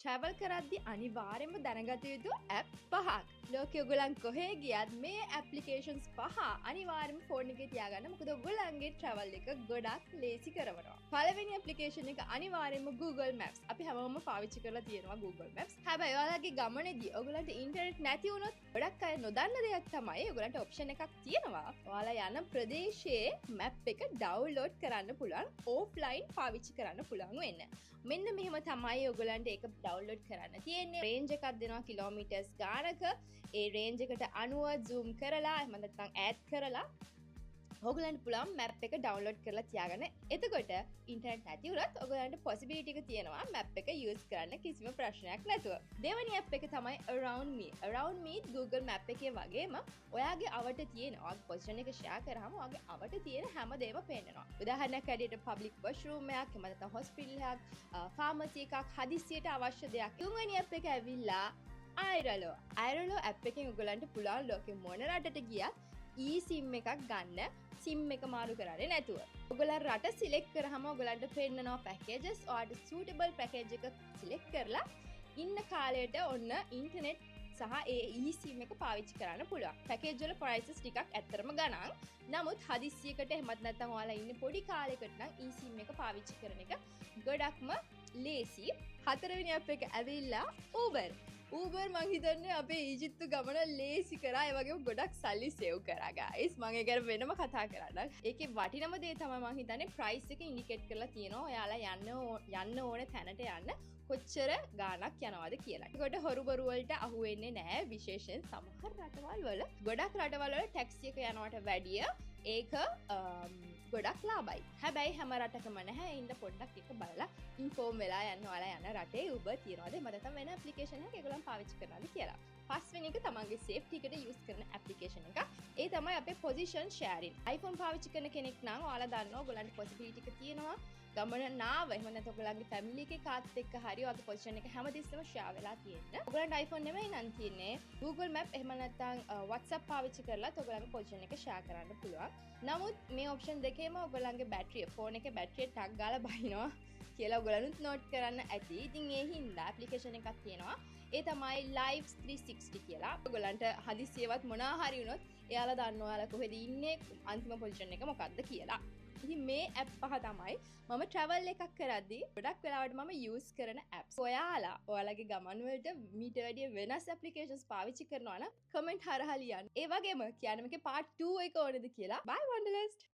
Travel කරද්දි අනිවාර්යෙන්ම දැනගත යුතු ඇප් පහක්. ලෝකෙ ඔයගොල්ලන් කොහේ ගියත් මේ ඇප්ලිකේෂන්ස් පහ අනිවාර්යෙන්ම ෆෝන් එකේ තියාගන්න. මොකද ඔයගොල්ලන්ගේ ට්‍රැවල් එක ගොඩක් ලේසි කරවනවා. පළවෙනි ඇප්ලිකේෂන් එක අනිවාර්යෙන්ම Google Maps. අපි හැමෝම පාවිච්චි කරලා තියෙනවා Google Maps. හැබැයි ඔයාලගේ ගමනේදී ඔයගොල්ලන්ට ඉන්ටර්නෙට් නැති වුණොත් ගොඩක් අය නොදන්න දෙයක් තමයි ඔයගොල්ලන්ට ඔප්ෂන් එකක් තියෙනවා. ඔයාලා යන ප්‍රදේශයේ මැප් එක ඩවුන්ලෝඩ් කරන්න පුළුවන් ඕෆ්ලයින් පාවිච්චි කරන්න පුළුවන් වෙන්න. මෙන්න මෙහෙම තමයි ඔයගොල්ලන්ට ඒක ඩවුන්ලෝඩ් කරන්න තියෙන්නේ. රේන්ජ් එකක් දෙනවා කිලෝමීටර්ස් ගානක. ඒ රේන්ජ් එකට අනුව zoom කරලා එහෙම නැත්නම් ඈඩ් කරලා ඔයගොල්ලන්ට පුළුවන් මැප් එක ඩවුන්ලෝඩ් කරලා තියාගන්න. එතකොට ඉන්ටර්නෙට් නැති වුණත් ඔයගොල්ලන්ට possibility එක තියෙනවා මැප් එක use කරන්න කිසිම ප්‍රශ්නයක් නැතුව. දෙවෙනි ඇප් එක තමයි Around Me. Around Me Google Map එකේ වගේම ඔයාගේ අවට තියෙන ඔයාගේ position එක share කරාම ඔයාගේ අවට තියෙන හැමදේම පේනවා. උදාහරණයක් ඇරෙට public washroom එකක්, එහෙම නැත්නම් hospital එකක්, pharmacy එකක්, හදිස්සියට අවශ්‍ය දෙයක්. තුන්වෙනි ඇප් එක ඇවිල්ලා Airalo. Airalo ඇප් එකෙන් ඔයගොල්ලන්ට පුළුවන් ලෝකෙ මොන රටට ගියත් eSIM එකක් ගන්න SIM එක මාරු කරන්නේ නැතුව. ඔයගොල්ලන් රට සිලෙක්ට් කරාම ඔයගොල්ලන්ට පෙන්නනවා packages. ඔයාලට suitable package එක සිලෙක්ට් කරලා ඉන්න කාලයට ඔන්න ඉන්ටර්නෙට් සහ ඒ eSIM එක පාවිච්චි කරන්න පුළුවන්. පැකේජ් වල prices ටිකක් ඇත්තරම ගණන්. නමුත් හදිස්සියකට එහෙමත් නැත්නම් ඔයාලා ඉන්නේ පොඩි කාලයකට නම් eSIM එක පාවිච්චි කරන එක ගොඩක්ම ලේසි. හතරවෙනි ඇප් එක ඇවිල්ලා Uber. Uber මං හිතන්නේ අපේ ඊජිප්තු ගමන ලේසි කරා. ඒ වගේම ගොඩක් සල්ලි සේව් කරා guys. මම ඒක ගැන වෙනම කතා කරන්න. ඒකේ වටිනම දේ තමයි මං හිතන්නේ price එක ඉන්ඩිකේට් කරලා තියෙනවා. ඔයාලා යන්න ඕන තැනට යන්න කොච්චර ගාණක් යනවද කියලා. ඒකට හොරු බොරු වලට අහු වෙන්නේ නැහැ. විශේෂයෙන් සමහර රටවල් වල ගොඩක් රටවල් වල ටැක්සි එක යනවට වැඩිය ඒක ගොඩක් ලාබයි. හැබැයි හැම රටකම නැහැ. ඒ හින්දා පොඩ්ඩක් එක බලලා ඉන්ෆෝම් වෙලා යන්න. ඔයාලා යන රටේ Uber තියනවාද? එහෙම නැත්නම් වෙන ඇප්ලිකේෂන් එකක් ඒගොල්ලන් පාවිච්චි කරනවාද කියලා. පස්වෙනි එක තමන්ගේ සේෆ්ටි එකට යූස් කරන ඇප්ලිකේෂන් එක. ඒ තමයි අපේ පොසිෂන් ෂෙයාරින්. iPhone පාවිච්චි කරන කෙනෙක් නම් ඔයාලා දන්නවා ඔයගොල්ලන්ට possibility එක තියෙනවා. ගමන නාව එහෙම නැත්නම් ඔයගොල්ලන්ගේ family එකේ කාත් එක්ක හරි ඔයාගේ පොසිෂන් එක හැමතිස්සෙම ෂෙයා වෙලා තියෙන්න. ඔයගොල්ලන්ට iPhone නෙමෙයි නම් තියෙන්නේ Google Map එහෙම නැත්නම් WhatsApp පාවිච්චි කරලා ඔයගොල්ලන්ගේ පොසිෂන් එක ෂෙයා කරන්න පුළුවන්. නමුත් මේ ඔප්ෂන් දෙකේම ඔයගොල්ලන්ගේ බැටරිය ෆෝන් එකේ බැටරිය ටක් ගාලා බහිනවා කියලා ඔයගොල්ලන්ත් නෝට් කරන්න ඇති. ඉතින් ඒ හින්දා ඇප්ලිකේෂන් එකක් තියෙනවා. ඒ තමයි Lives 360 කියලා. ඔයගොල්ලන්ට හදිස්සියවත් මොනවා හරි වුණොත් එයාලා දන්නවා ඔයාලා කොහෙද ඉන්නේ අන්තිම පොසිෂන් එක මොකක්ද කියලා. ඉතින් මේ ඇප් පහ තමයි මම travel එකක් කරද්දී ගොඩක් වෙලාවට මම use කරන apps. ඔයාලගේ ගමන් වලට මීට වැඩිය වෙනස් applications පාවිච්චි කරනවා නම් comment හරහා ලියන්න. ඒ වගේම කියන්න මේකේ part 2 එක ඕනේද කියලා. Bye Wanderlust.